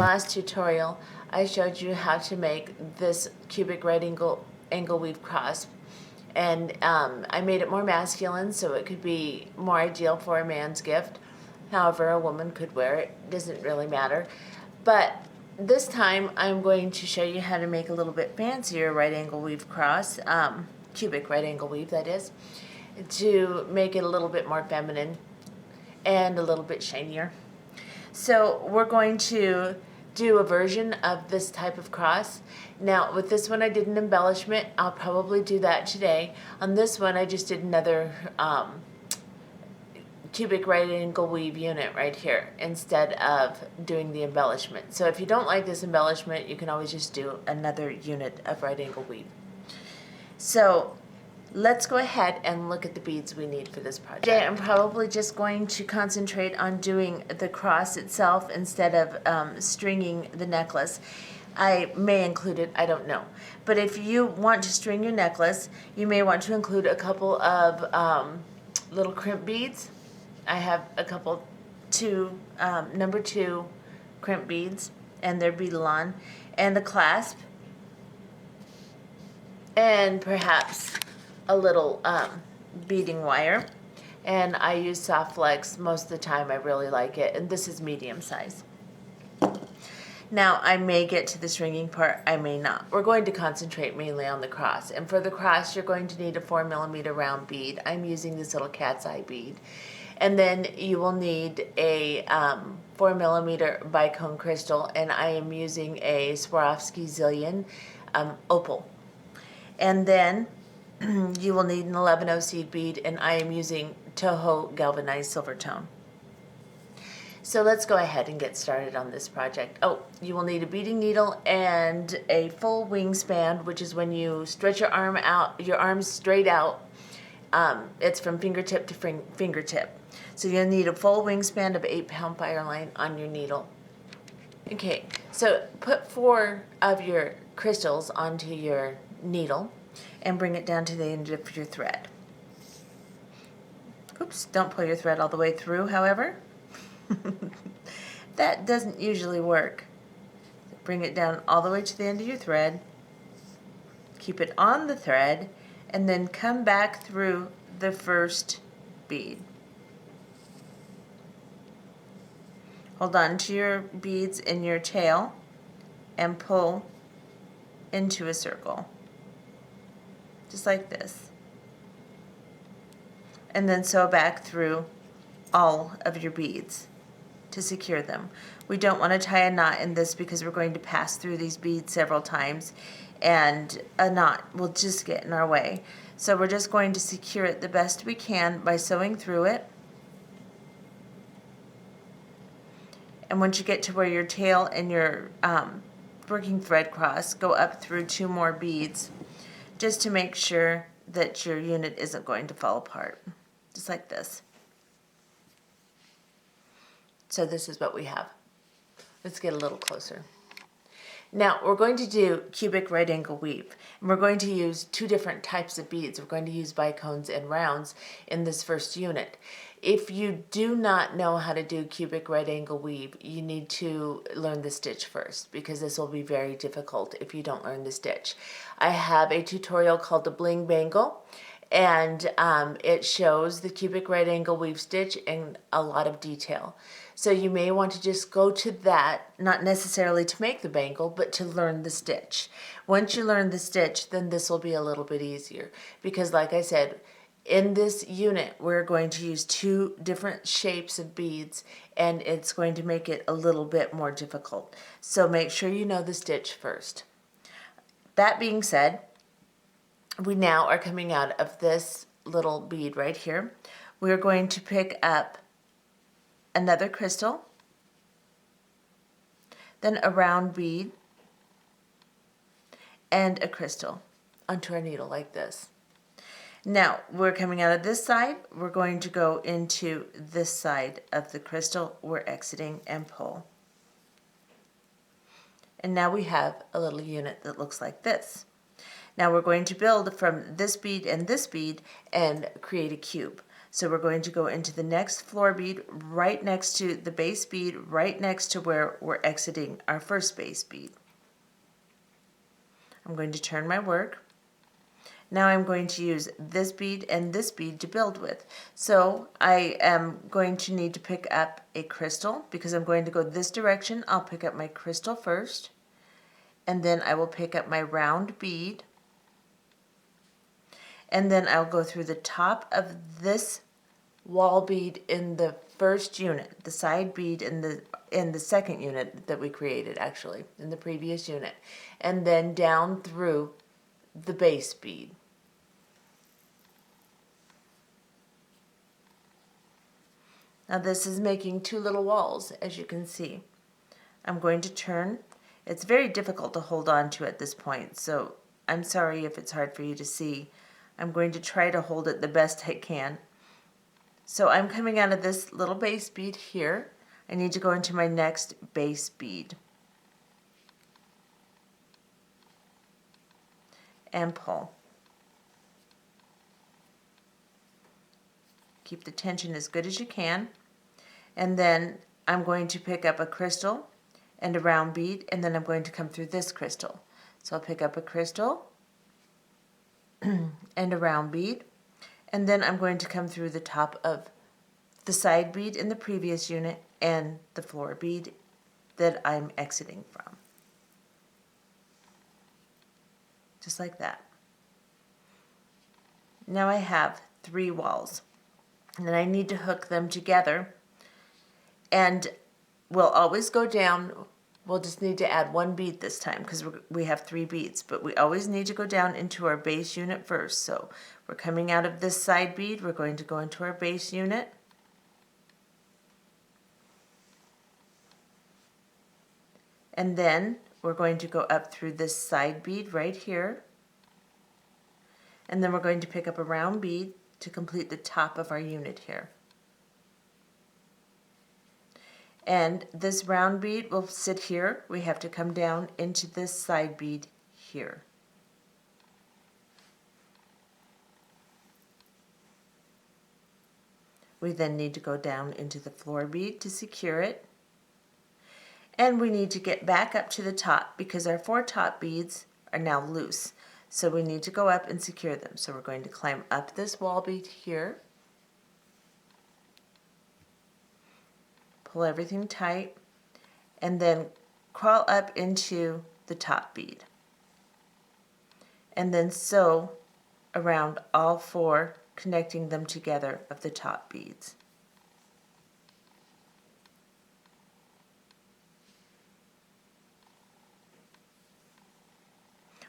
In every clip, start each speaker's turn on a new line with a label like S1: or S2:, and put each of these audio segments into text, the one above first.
S1: last tutorial, I showed you how to make this cubic right angle weave cross. And I made it more masculine so it could be more ideal for a man's gift. However, a woman could wear it. Doesn't really matter. But this time I'm going to show you how to make a little bit fancier right angle weave cross, cubic right angle weave that is, to make it a little bit more feminine and a little bit shinier. So we're going to do a version of this type of cross. Now with this one I did an embellishment. I'll probably do that today. On this one I just did another cubic right angle weave unit right here instead of doing the embellishment. So if you don't like this embellishment, you can always just do another unit of right angle weave. So let's go ahead and look at the beads we need for this project. Today I'm probably just going to concentrate on doing the cross itself instead of stringing the necklace. I may include it, I don't know. But if you want to string your necklace, you may want to include a couple of little crimp beads. I have a couple, number 2 crimp beads, and they're beaded-on, and a clasp, and perhaps a little beading wire. And I use soft flex most of the time. I really like it, and this is medium size. Now I may get to the stringing part, I may not. We're going to concentrate mainly on the cross, and for the cross you're going to need a 4mm round bead. I'm using this little cat's eye bead. And then you will need a 4mm bicone crystal, and I am using a Swarovski Zillion opal. And then you will need an 11/0 seed bead, and I am using Toho galvanized silver tone. So let's go ahead and get started on this project. Oh, you will need a beading needle and a full wingspan, which is when you stretch your arm out, your arms straight out. It's from fingertip to fingertip. So you'll need a full wingspan of 8-pound fire line on your needle. Okay, so put 4 of your crystals onto your needle and bring it down to the end of your thread. Oops, don't pull your thread all the way through, however. That doesn't usually work. Bring it down all the way to the end of your thread, keep it on the thread, and then come back through the first bead. Hold on to your beads in your tail and pull into a circle, just like this. And then sew back through all of your beads to secure them. We don't want to tie a knot in this because we're going to pass through these beads several times, and a knot will just get in our way. So we're just going to secure it the best we can by sewing through it. And once you get to where your tail and your working thread cross, go up through 2 more beads just to make sure that your unit isn't going to fall apart, just like this. So this is what we have. Let's get a little closer. Now we're going to do cubic right angle weave, and we're going to use 2 different types of beads. We're going to use bicones and rounds in this first unit. If you do not know how to do cubic right angle weave, you need to learn the stitch first, because this will be very difficult if you don't learn the stitch. I have a tutorial called the Bling Bangle, and it shows the cubic right angle weave stitch in a lot of detail. So you may want to just go to that, not necessarily to make the bangle, but to learn the stitch. Once you learn the stitch, then this will be a little bit easier, because like I said, in this unit we're going to use 2 different shapes of beads, and it's going to make it a little bit more difficult. So make sure you know the stitch first. That being said, we now are coming out of this little bead right here. We're going to pick up another crystal, then a round bead, and a crystal onto our needle like this. Now we're coming out of this side, we're going to go into this side of the crystal, we're exiting and pull. And now we have a little unit that looks like this. Now we're going to build from this bead and create a cube. So we're going to go into the next floor bead right next to the base bead, right next to where we're exiting our first base bead. I'm going to turn my work. Now I'm going to use this bead and this bead to build with. So I am going to need to pick up a crystal because I'm going to go this direction. I'll pick up my crystal first, and then I will pick up my round bead, and then I'll go through the top of this wall bead in the first unit, the side bead in the second unit that we created, actually in the previous unit, and then down through the base bead. Now this is making two little walls, as you can see. I'm going to turn. It's very difficult to hold on to at this point, so I'm sorry if it's hard for you to see. I'm going to try to hold it the best I can. So I'm coming out of this little base bead here. I need to go into my next base bead and pull. Keep the tension as good as you can. And then I'm going to pick up a crystal and a round bead, and then I'm going to come through this crystal. So I'll pick up a crystal and a round bead, and then I'm going to come through the top of the side bead in the previous unit and the floor bead that I'm exiting from. Just like that. Now I have 3 walls, and then I need to hook them together, and we'll always go down. We'll just need to add 1 bead this time because we have 3 beads, but we always need to go down into our base unit first. So we're coming out of this side bead, we're going to go into our base unit, and then we're going to go up through this side bead right here, and then we're going to pick up a round bead to complete the top of our unit here. And this round bead will sit here. We have to come down into this side bead here. We then need to go down into the floor bead to secure it. And we need to get back up to the top because our 4 top beads are now loose. So we need to go up and secure them. So we're going to climb up this wall bead here. Pull everything tight, and then crawl up into the top bead. And then sew around all 4, connecting them together of the top beads.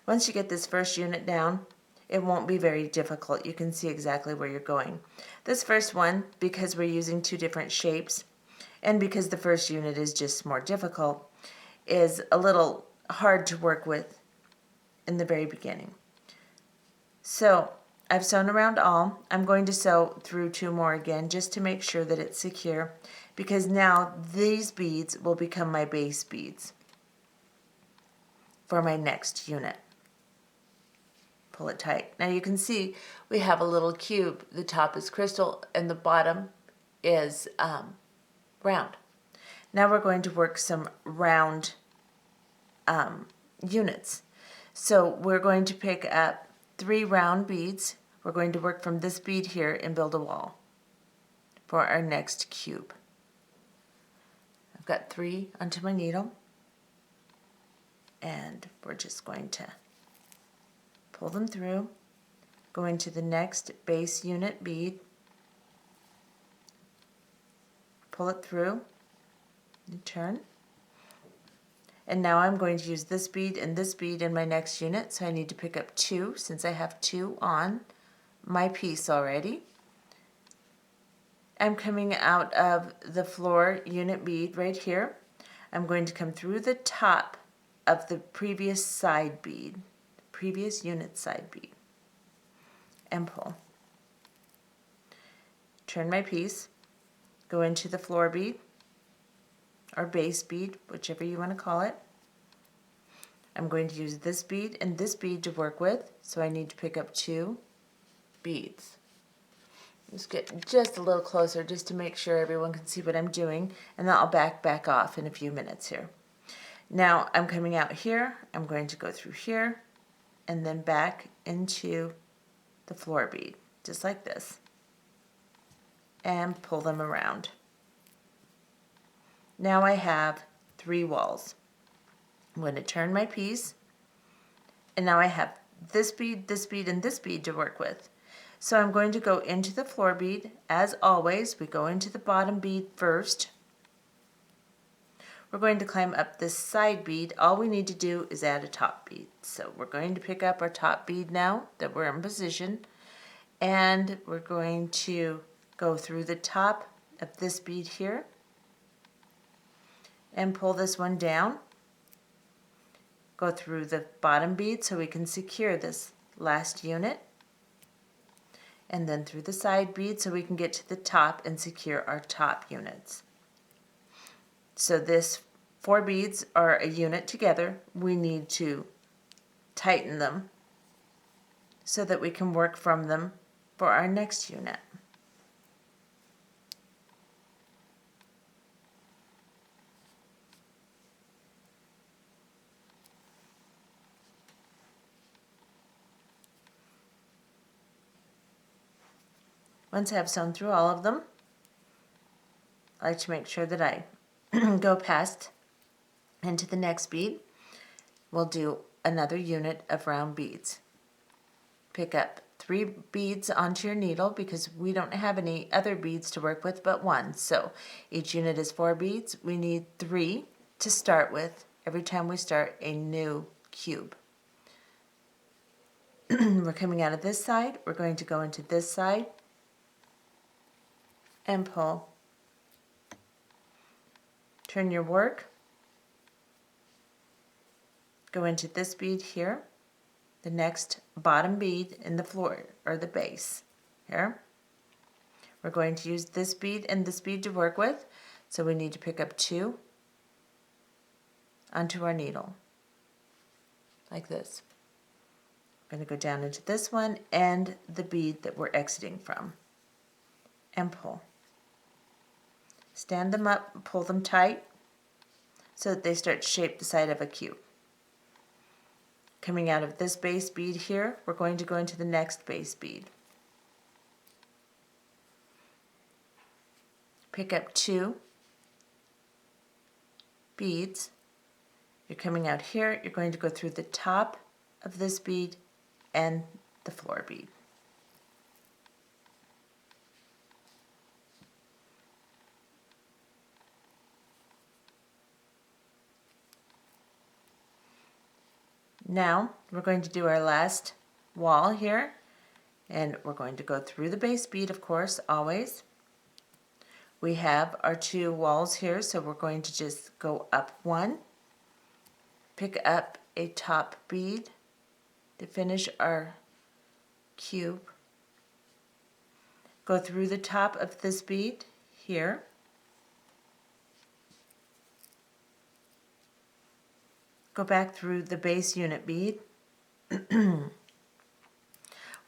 S1: Once you get this first unit down, it won't be very difficult. You can see exactly where you're going. This first one, because we're using 2 different shapes, and because the first unit is just more difficult, is a little hard to work with in the very beginning. So I've sewn around all. I'm going to sew through 2 more again just to make sure that it's secure, because now these beads will become my base beads for my next unit. Pull it tight. Now you can see we have a little cube. The top is crystal and the bottom is round. Now we're going to work some round units. So we're going to pick up 3 round beads. We're going to work from this bead here and build a wall for our next cube. I've got 3 onto my needle, and we're just going to pull them through, go into the next base unit bead, pull it through, and turn. And now I'm going to use this bead and this bead in my next unit, so I need to pick up 2 since I have 2 on my piece already. I'm coming out of the floor unit bead right here. I'm going to come through the top of the previous side bead, previous unit side bead, and pull. Turn my piece, go into the floor bead, or base bead, whichever you want to call it. I'm going to use this bead and this bead to work with, so I need to pick up 2 beads. Just get just a little closer just to make sure everyone can see what I'm doing, and then I'll back off in a few minutes here. Now I'm coming out here, I'm going to go through here, and then back into the floor bead, just like this, and pull them around. Now I have 3 walls. I'm going to turn my piece, and now I have this bead, and this bead to work with. So I'm going to go into the floor bead. As always, we go into the bottom bead first. We're going to climb up this side bead. All we need to do is add a top bead. So we're going to pick up our top bead now that we're in position, and we're going to go through the top of this bead here and pull this one down. Go through the bottom bead so we can secure this last unit, and then through the side bead so we can get to the top and secure our top units. So this 4 beads are a unit together. We need to tighten them so that we can work from them for our next unit. Once I have sewn through all of them, I like to make sure that I go past into the next bead. We'll do another unit of round beads. Pick up 3 beads onto your needle because we don't have any other beads to work with but 1. So each unit is 4 beads. We need 3 to start with every time we start a new cube. We're coming out of this side. We're going to go into this side and pull. Turn your work. Go into this bead here, the next bottom bead in the floor or the base here. We're going to use this bead and this bead to work with, so we need to pick up 2 onto our needle like this. I'm going to go down into this one and the bead that we're exiting from and pull. Stand them up, pull them tight so that they start to shape the side of a cube. Coming out of this base bead here, we're going to go into the next base bead. Pick up 2 beads. You're coming out here, you're going to go through the top of this bead and the floor bead. Now we're going to do our last wall here, and we're going to go through the base bead, of course, always. We have our 2 walls here, so we're going to just go up 1, pick up a top bead to finish our cube, go through the top of this bead here, go back through the base unit bead,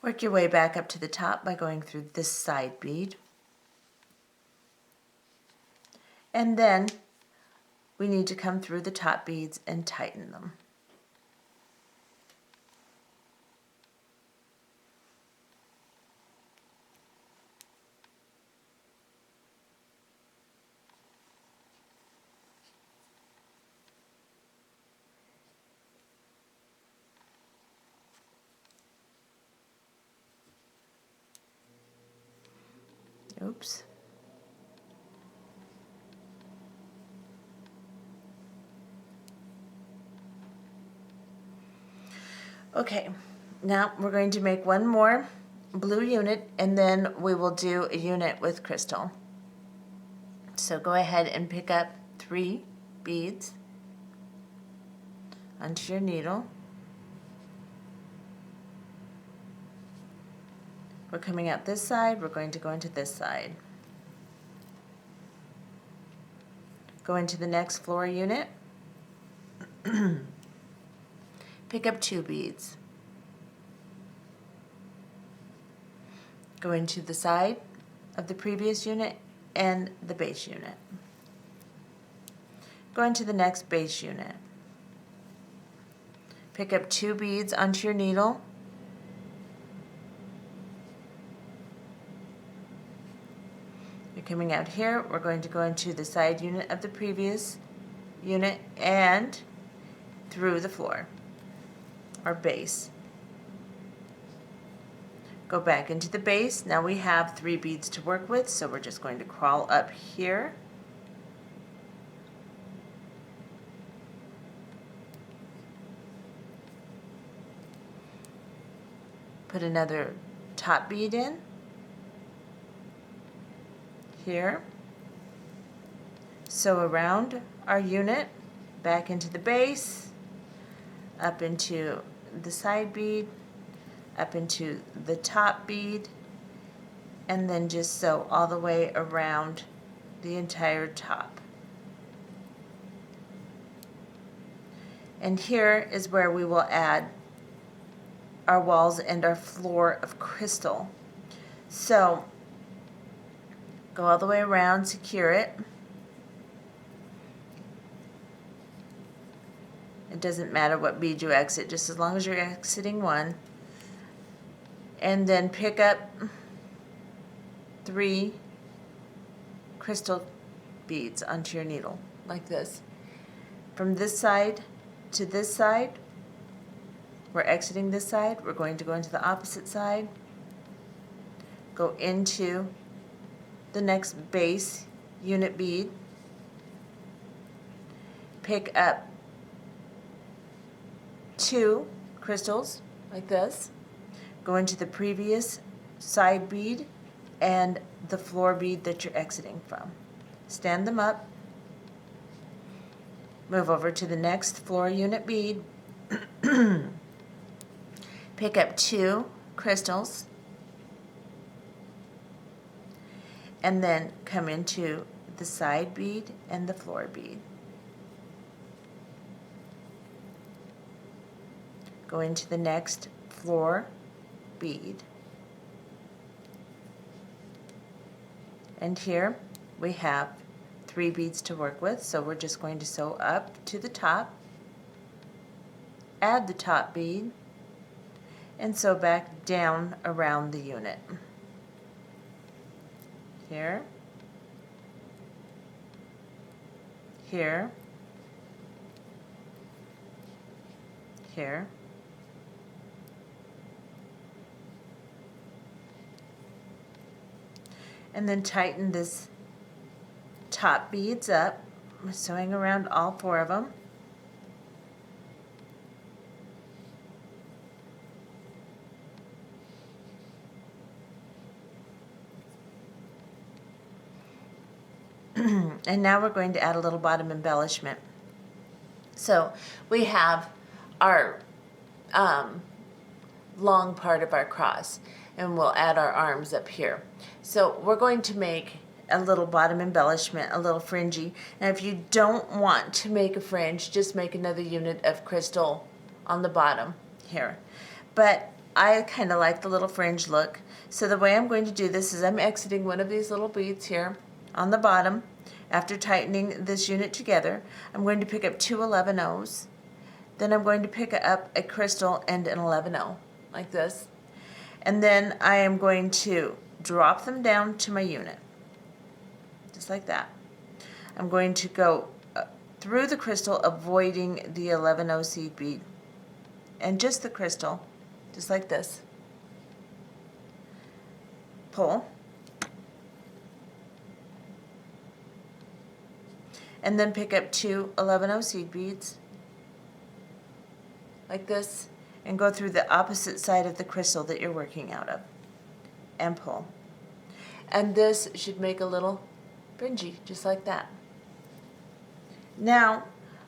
S1: work your way back up to the top by going through this side bead, and then we need to come through the top beads and tighten them. Oops. Okay, now we're going to make one more blue unit and then we will do a unit with crystal. So go ahead and pick up 3 beads onto your needle. We're coming out this side, we're going to go into this side. Go into the next floor unit. Pick up 2 beads. Go into the side, of the previous unit and the base unit. Go into the next base unit. Pick up 2 beads onto your needle. You're coming out here. We're going to go into the side unit of the previous unit and through the floor or base. Go back into the base. Now we have 3 beads to work with, so we're just going to crawl up here. Put another top bead in here. Sew around our unit, back into the base, up into the side bead, up into the top bead, and then just sew all the way around the entire top. And here is where we will add our walls and our floor of crystal. So go all the way around, secure it. It doesn't matter what bead you exit, just as long as you're exiting one. And then pick up 3 crystal beads onto your needle, like this. From this side to this side, we're exiting this side, we're going to go into the opposite side, go into the next base unit bead, pick up 2 crystals, like this, go into the previous side bead and the floor bead that you're exiting from. Stand them up, move over to the next floor unit bead, pick up 2 crystals, and then come into the side bead and the floor bead. Go into the next floor bead. And here we have 3 beads to work with, so we're just going to sew up to the top, add the top bead, and sew back down around the unit. Here, here, here, and then tighten this top beads up, sewing around all 4 of them. And now we're going to add a little bottom embellishment. So we have our long part of our cross, and we'll add our arms up here. So we're going to make a little bottom embellishment, a little fringy. Now if you don't want to make a fringe, just make another unit of crystal on the bottom here. But I kind of like the little fringe look. So the way I'm going to do this is I'm exiting one of these little beads here on the bottom. After tightening this unit together, I'm going to pick up 2 11-ohs. Then I'm going to pick up a crystal and an 11-oh, like this. And then I am going to drop them down to my unit, just like that. I'm going to go through the crystal, avoiding the 11-oh seed bead, and just the crystal, just like this. Pull. And then pick up 2 11-oh seed beads, like this, and go through the opposite side of the crystal that you're working out of, and pull. And this should make a little fringy, just like that. Now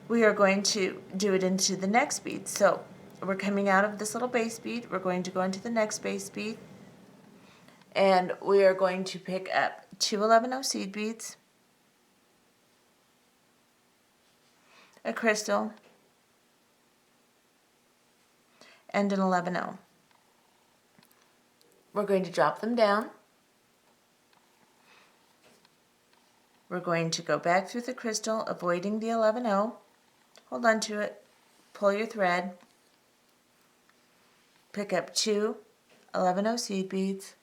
S1: we are going to do it into the next bead. So we're coming out of this little base bead, we're going to go into the next base bead, and we are going to pick up 2 11-oh seed beads, a crystal, and an 11-oh. We're going to drop them down, we're going to go back through the crystal, avoiding the 11-0. Hold on to it, pull your thread, pick up 2 11-0 seed beads,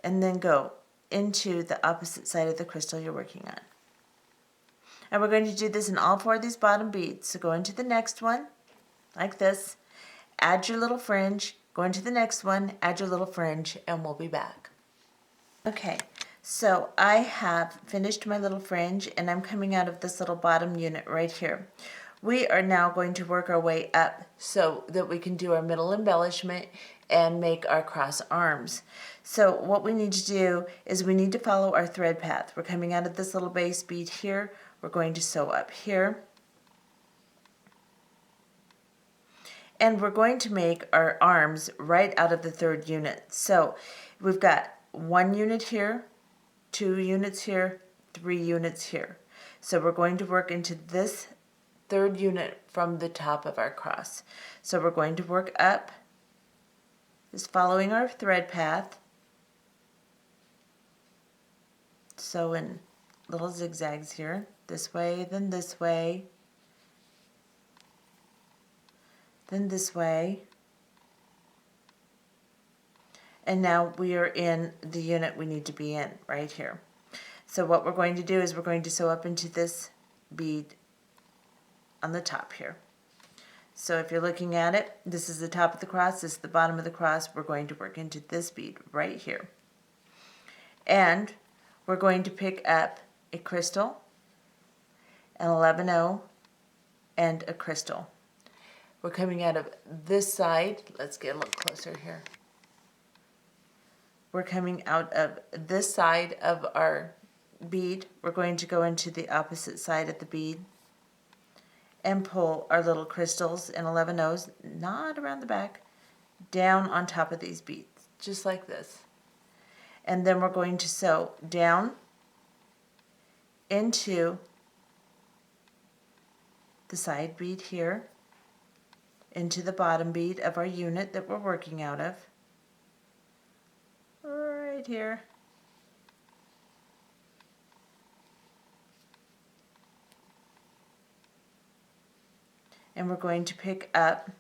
S1: and then go into the opposite side of the crystal you're working on. And we're going to do this in all 4 of these bottom beads. So go into the next one, like this, add your little fringe, go into the next one, add your little fringe, and we'll be back. Okay, so I have finished my little fringe, and I'm coming out of this little bottom unit right here. We are now going to work our way up so that we can do our middle embellishment and make our cross arms. So what we need to do is we need to follow our thread path. We're coming out of this little base bead here. We're going to sew up here. And we're going to make our arms right out of the 3rd unit. So we've got 1 unit here, 2 units here, 3 units here. So we're going to work into this 3rd unit from the top of our cross. So we're going to work up, just following our thread path. Sew in little zigzags here, this way, then this way, then this way. And now we are in the unit we need to be in, right here. So what we're going to do is we're going to sew up into this bead on the top here. So if you're looking at it, this is the top of the cross, this is the bottom of the cross. We're going to work into this bead right here. And we're going to pick up a crystal, an 11-0, and a crystal. We're coming out of this side. Let's get a little closer here. We're coming out of this side of our bead. We're going to go into the opposite side of the bead and pull our little crystals and 11-0s, not around the back, down on top of these beads, just like this. And then we're going to sew down into the side bead here, into the bottom bead of our unit that we're working out of, right here. And we're going to pick up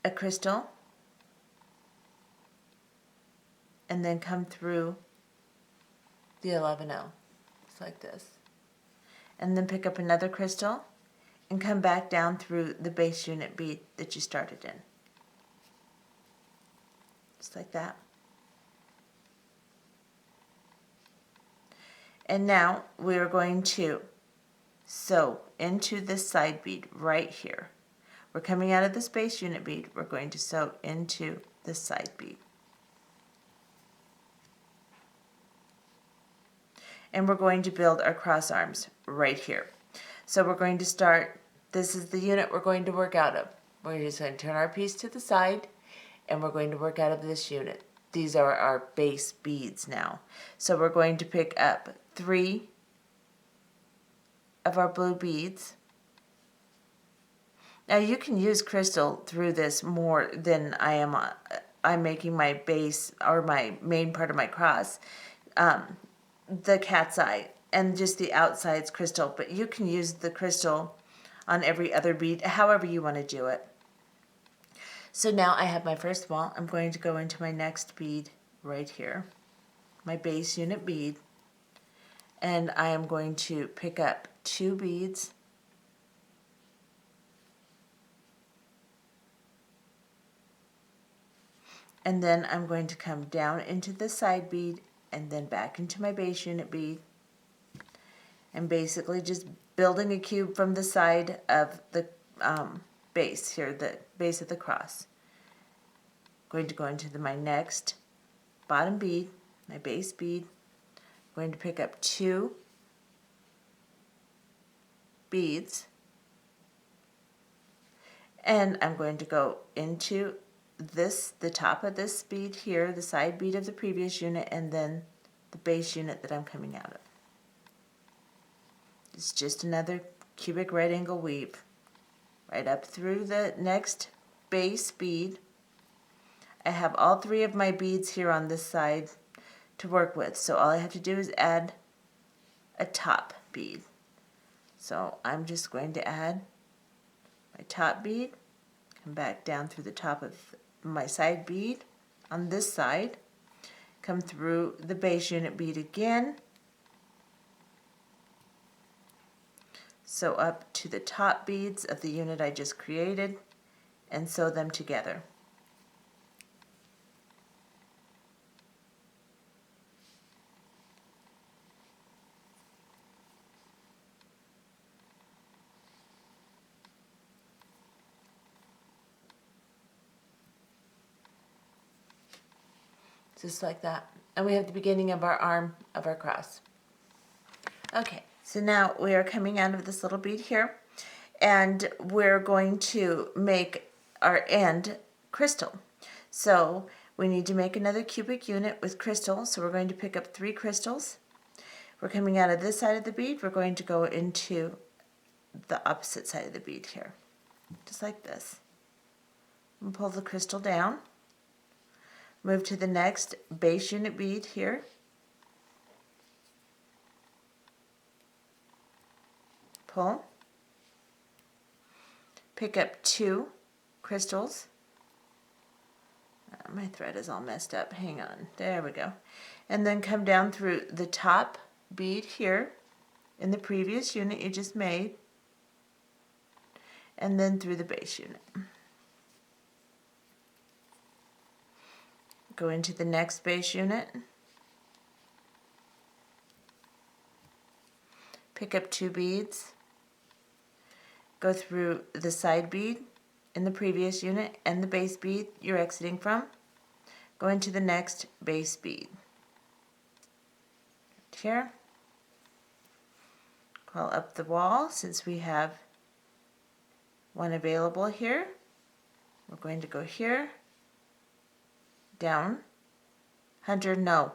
S1: a crystal and then come through the 11-0, just like this. And then pick up another crystal and come back down through the base unit bead that you started in. Just like that. And now we are going to sew into this side bead right here. We're coming out of the space unit bead. We're going to sew into this side bead. And we're going to build our cross arms right here. So we're going to start, this is the unit we're going to work out of. We're just going to turn our piece to the side and we're going to work out of this unit. These are our base beads now. So we're going to pick up 3 of our blue beads. Now you can use crystal through this more than I am. I'm making my base or my main part of my cross, the cat's eye, and just the outside's crystal. But you can use the crystal on every other bead, however you want to do it. So now I have my first wall. I'm going to go into my next bead right here, my base unit bead, and I am going to pick up 2 beads, and then I'm going to come down into the side bead and then back into my base unit bead, and basically just building a cube from the side of the base here, the base of the cross. I'm going to go into my next bottom bead, my base bead. I'm going to pick up 2 beads, and I'm going to go into this, the top of this bead here, the side bead of the previous unit, and then the base unit that I'm coming out of. It's just another cubic right angle weave right up through the next base bead. I have all 3 of my beads here on this side to work with. So all I have to do is add a top bead. So I'm just going to add my top bead, come back down through the top of my side bead on this side, come through the base unit bead again, sew up to the top beads of the unit I just created, and sew them together. Just like that. And we have the beginning of our arm of our cross. Okay, so now we are coming out of this little bead here, and we're going to make our end crystal. So we need to make another cubic unit with crystal, so we're going to pick up 3 crystals. We're coming out of this side of the bead, we're going to go into the opposite side of the bead here, just like this. And pull the crystal down. Move to the next base unit bead here. Pull. Pick up 2 crystals. My thread is all messed up. Hang on. There we go. And then come down through the top bead here in the previous unit you just made, and then through the base unit. Go into the next base unit, pick up 2 beads, go through the side bead in the previous unit and the base bead you're exiting from, go into the next base bead. Here, crawl up the wall since we have one available here. We're going to go here, down, Hunter, no.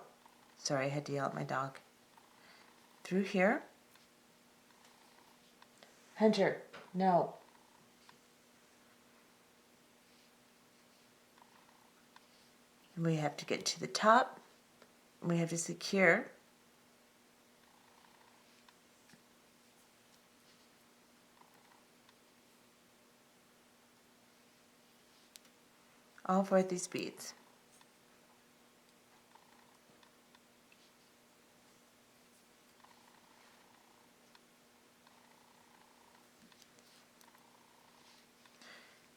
S1: Sorry, I had to yell at my dog. Through here. Hunter, no. And we have to get to the top, and we have to secure all 4 of these beads.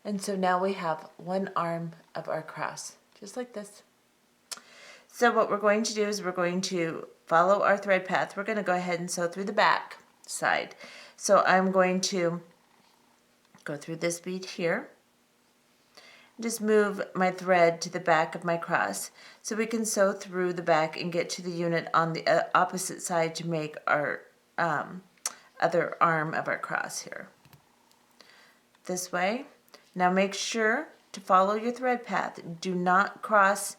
S1: And so now we have one arm of our cross, just like this. So what we're going to do is we're going to follow our thread path. We're going to go ahead and sew through the back side. So I'm going to go through this bead here. Just move my thread to the back of my cross so we can sew through the back and get to the unit on the opposite side to make our other arm of our cross here. This way. Now make sure to follow your thread path. Do not cross,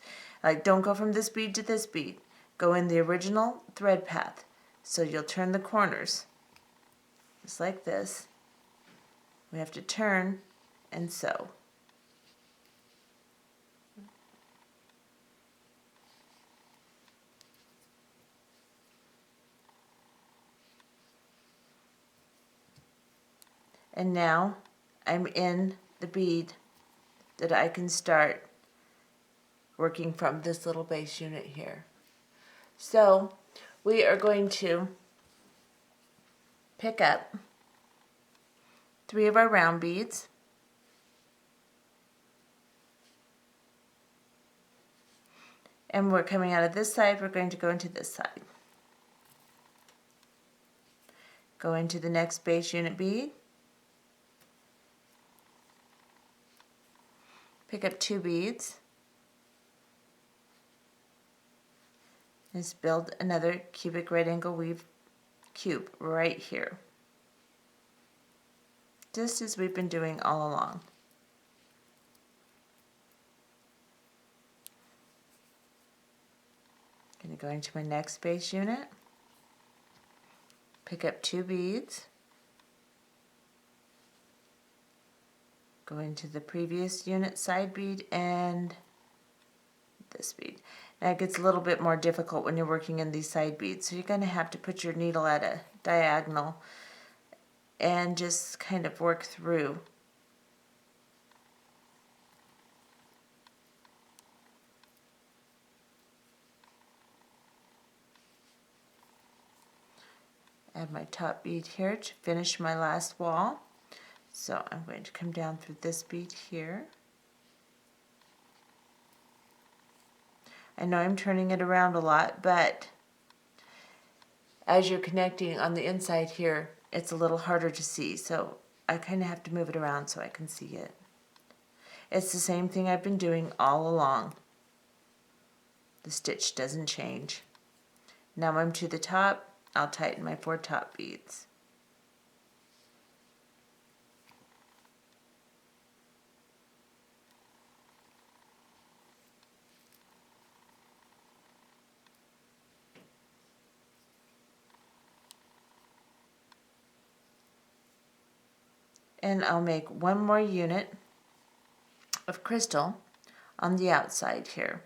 S1: don't go from this bead to this bead. Go in the original thread path. So you'll turn the corners, just like this. We have to turn and sew. And now I'm in the bead that I can start working from this little base unit here. So we are going to pick up 3 of our round beads, and we're coming out of this side, we're going to go into this side. Go into the next base unit bead, pick up 2 beads, and just build another cubic right angle weave cube right here, just as we've been doing all along. I'm going to go into my next base unit, pick up 2 beads, go into the previous unit side bead and this bead. Now it gets a little bit more difficult when you're working in these side beads, so you're going to have to put your needle at a diagonal and just kind of work through. Add my top bead here to finish my last wall. So I'm going to come down through this bead here. I know I'm turning it around a lot, but as you're connecting on the inside here, it's a little harder to see, so I kind of have to move it around so I can see it. It's the same thing I've been doing all along. The stitch doesn't change. Now I'm to the top, I'll tighten my 4 top beads. And I'll make one more unit of crystal on the outside here.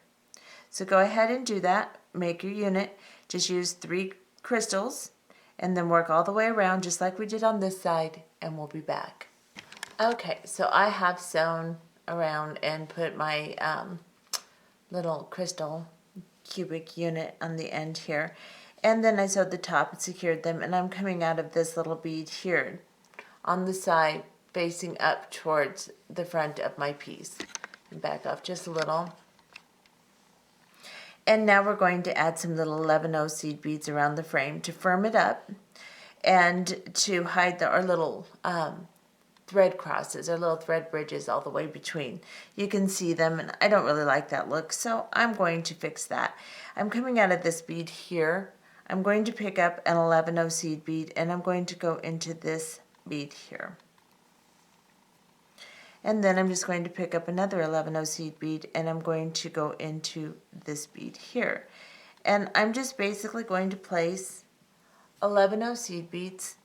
S1: So go ahead and do that. Make your unit. Just use 3 crystals and then work all the way around just like we did on this side, and we'll be back. Okay, so I have sewn around and put my little crystal cubic unit on the end here, and then I sewed the top and secured them, and I'm coming out of this little bead here on the side facing up towards the front of my piece. And back off just a little. And now we're going to add some little 11-0 seed beads around the frame to firm it up and to hide our little thread crosses, our little thread bridges all the way between. You can see them, and I don't really like that look, so I'm going to fix that. I'm coming out of this bead here. I'm going to pick up an 11-0 seed bead, and I'm going to go into this bead here. And then I'm just going to pick up another 11-0 seed bead, and I'm going to go into this bead here. And I'm just basically going to place 11-0 seed beads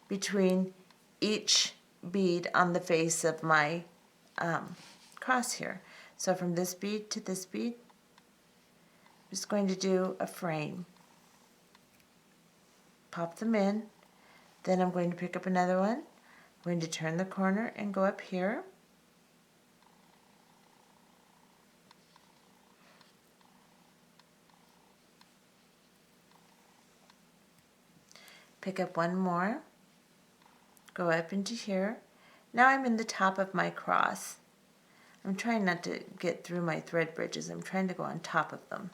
S1: between each bead on the face of my cross here. So from this bead to this bead, I'm just going to do a frame. Pop them in. Then I'm going to pick up another one. I'm going to turn the corner and go up here. Pick up one more, go up into here. Now I'm in the top of my cross. I'm trying not to get through my thread bridges. I'm trying to go on top of them.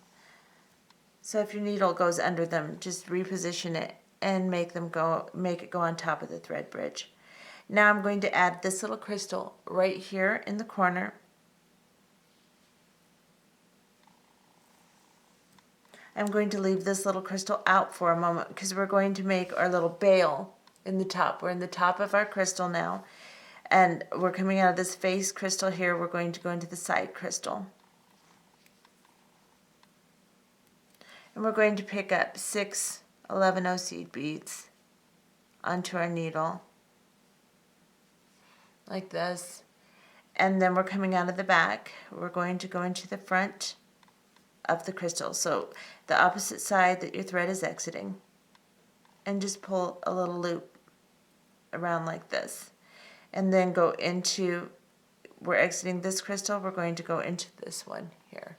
S1: So if your needle goes under them, just reposition it and make it go on top of the thread bridge. Now I'm going to add this little crystal right here in the corner. I'm going to leave this little crystal out for a moment because we're going to make our little bail in the top. We're in the top of our crystal now, and we're coming out of this face crystal here. We're going to go into the side crystal. And we're going to pick up 6 11-0 seed beads onto our needle, like this. And then we're coming out of the back. We're going to go into the front of the crystal, so the opposite side that your thread is exiting, and just pull a little loop around like this, and then go into, we're exiting this crystal, we're going to go into this one here.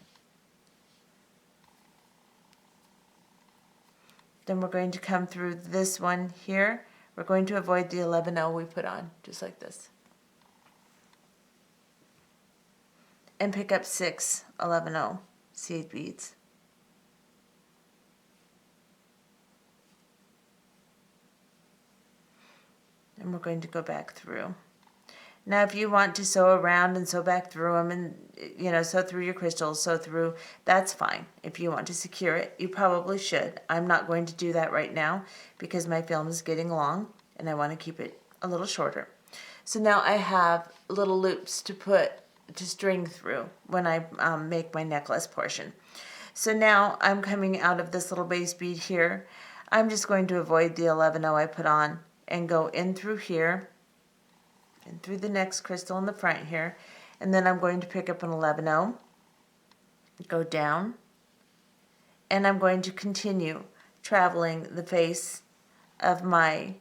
S1: Then we're going to come through this one here. We're going to avoid the 11-0 we put on, just like this, and pick up 6 11-0 seed beads. And we're going to go back through. Now if you want to sew around and sew back through them and sew through your crystals, sew through, that's fine. If you want to secure it, you probably should. I'm not going to do that right now because my film is getting long and I want to keep it a little shorter. So now I have little loops to string through when I make my necklace portion. So now I'm coming out of this little base bead here. I'm just going to avoid the 11-0 I put on and go in through here and through the next crystal in the front here, and then I'm going to pick up an 11-0, go down, and I'm going to continue traveling the face of my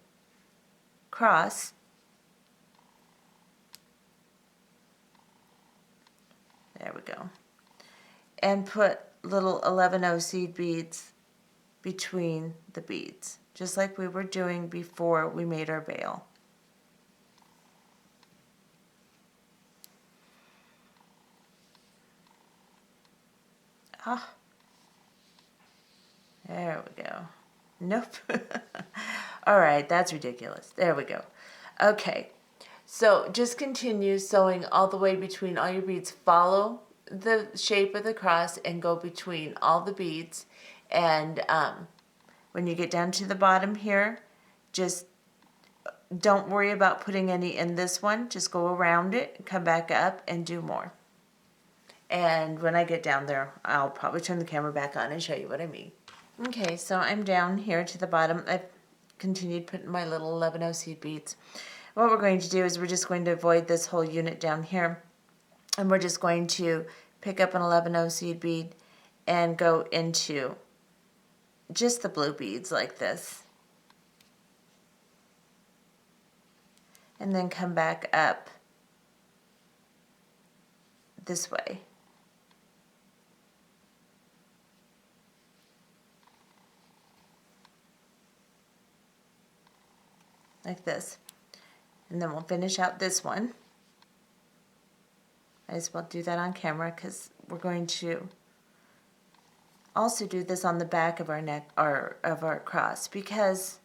S1: cross. There we go. And put little 11-0 seed beads between the beads, just like we were doing before we made our veil. Ah, there we go. Nope. All right, that's ridiculous. There we go. Okay, so just continue sewing all the way between all your beads. Follow the shape of the cross and go between all the beads. And when you get down to the bottom here, just don't worry about putting any in this one. Just go around it, come back up, and do more. And when I get down there, I'll probably turn the camera back on and show you what I mean. Okay, so I'm down here to the bottom. I've continued putting my little 11-0 seed beads. What we're going to do is we're just going to avoid this whole unit down here. And we're just going to pick up an 11-0 seed bead and go into just the blue beads like this. And then come back up this way. Like this. And then we'll finish out this one. I just will do that on camera because we're going to also do this on the back of our neck or of our cross, because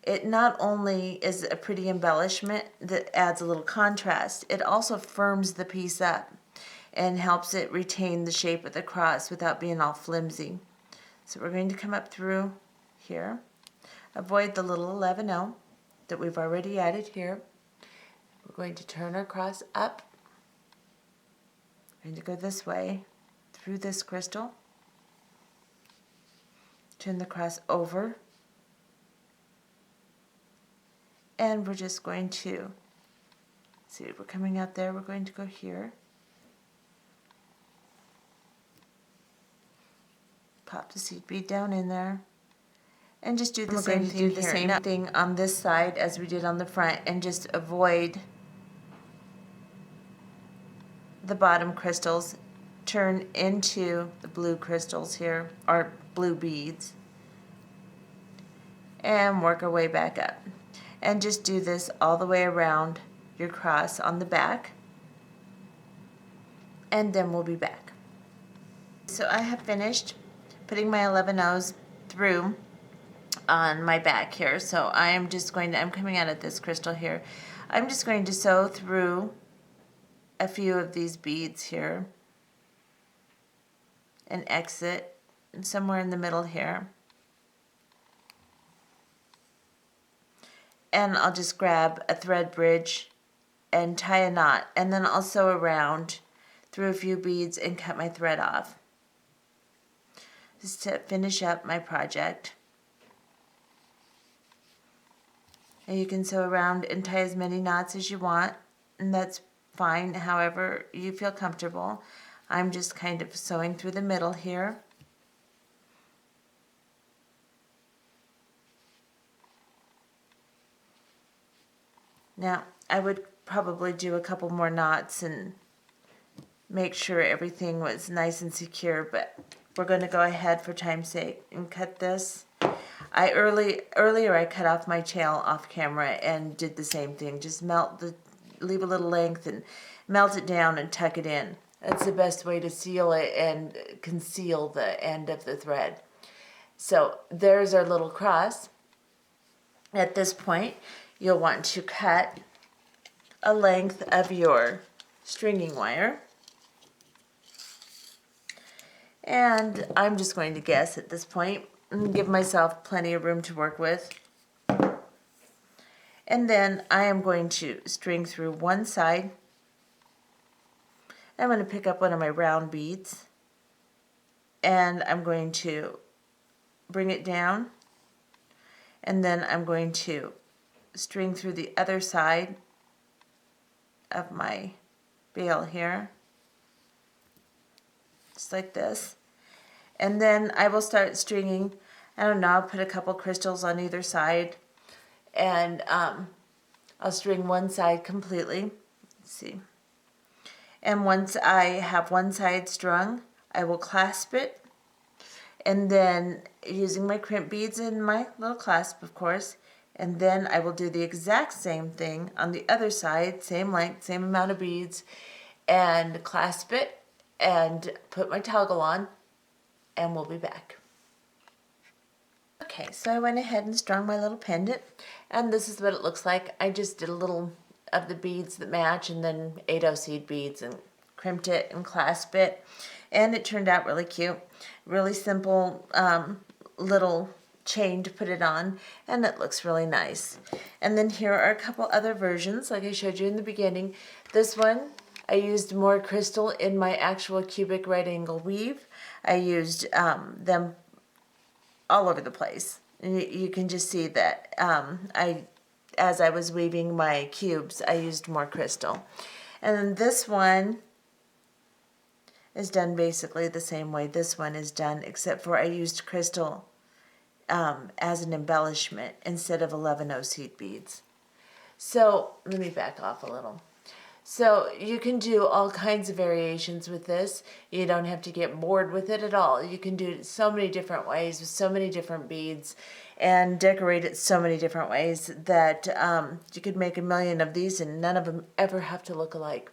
S1: it not only is a pretty embellishment that adds a little contrast, it also firms the piece up and helps it retain the shape of the cross without being all flimsy. So we're going to come up through here, avoid the little 11-0 that we've already added here. We're going to turn our cross up. We're going to go this way through this crystal. Turn the cross over. And we're just going to, see, we're coming out there, we're going to go here. Pop the seed bead down in there. And just do the same thing here. Do the same thing on this side as we did on the front, and just avoid the bottom crystals. Turn into the blue crystals here, or blue beads, and work our way back up. And just do this all the way around your cross on the back, and then we'll be back. So I have finished putting my 11-0s through on my back here. So I'm coming out of this crystal here. I'm just going to sew through a few of these beads here and exit somewhere in the middle here. And I'll just grab a thread bridge and tie a knot, and then I'll sew around through a few beads and cut my thread off, just to finish up my project. And you can sew around and tie as many knots as you want, and that's fine, however you feel comfortable. I'm just kind of sewing through the middle here. Now, I would probably do a couple more knots and make sure everything was nice and secure, but we're going to go ahead for time's sake and cut this. Earlier I cut off my tail off camera and did the same thing. Just leave a little length and melt it down and tuck it in. That's the best way to seal it and conceal the end of the thread. So there's our little cross. At this point, you'll want to cut a length of your stringing wire. And I'm just going to guess at this point and give myself plenty of room to work with. And then I am going to string through one side. I'm going to pick up one of my round beads, and I'm going to bring it down, and then I'm going to string through the other side of my veil here, just like this. And then I will start stringing. I don't know, I'll put a couple crystals on either side. And I'll string one side completely. Let's see. And once I have one side strung, I will clasp it. And then using my crimp beads in my little clasp, of course. And then I will do the exact same thing on the other side, same length, same amount of beads, and clasp it and put my toggle on, and we'll be back. Okay, so I went ahead and strung my little pendant, and this is what it looks like. I just did a little of the beads that match, and then 8/0 seed beads, and crimped it and clasped it, and it turned out really cute. Really simple little chain to put it on, and it looks really nice. And then here are a couple other versions, like I showed you in the beginning. This one, I used more crystal in my actual cubic right angle weave. I used them all over the place. You can just see that as I was weaving my cubes, I used more crystal. And then this one is done basically the same way this one is done, except for I used crystal as an embellishment instead of 11/0 seed beads. So let me back off a little. So you can do all kinds of variations with this. You don't have to get bored with it at all. You can do it so many different ways with so many different beads and decorate it so many different ways that you could make a million of these and none of them ever have to look alike.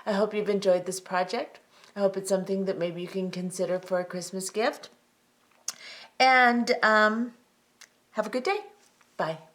S1: I hope you've enjoyed this project. I hope it's something that maybe you can consider for a Christmas gift. And have a good day. Bye.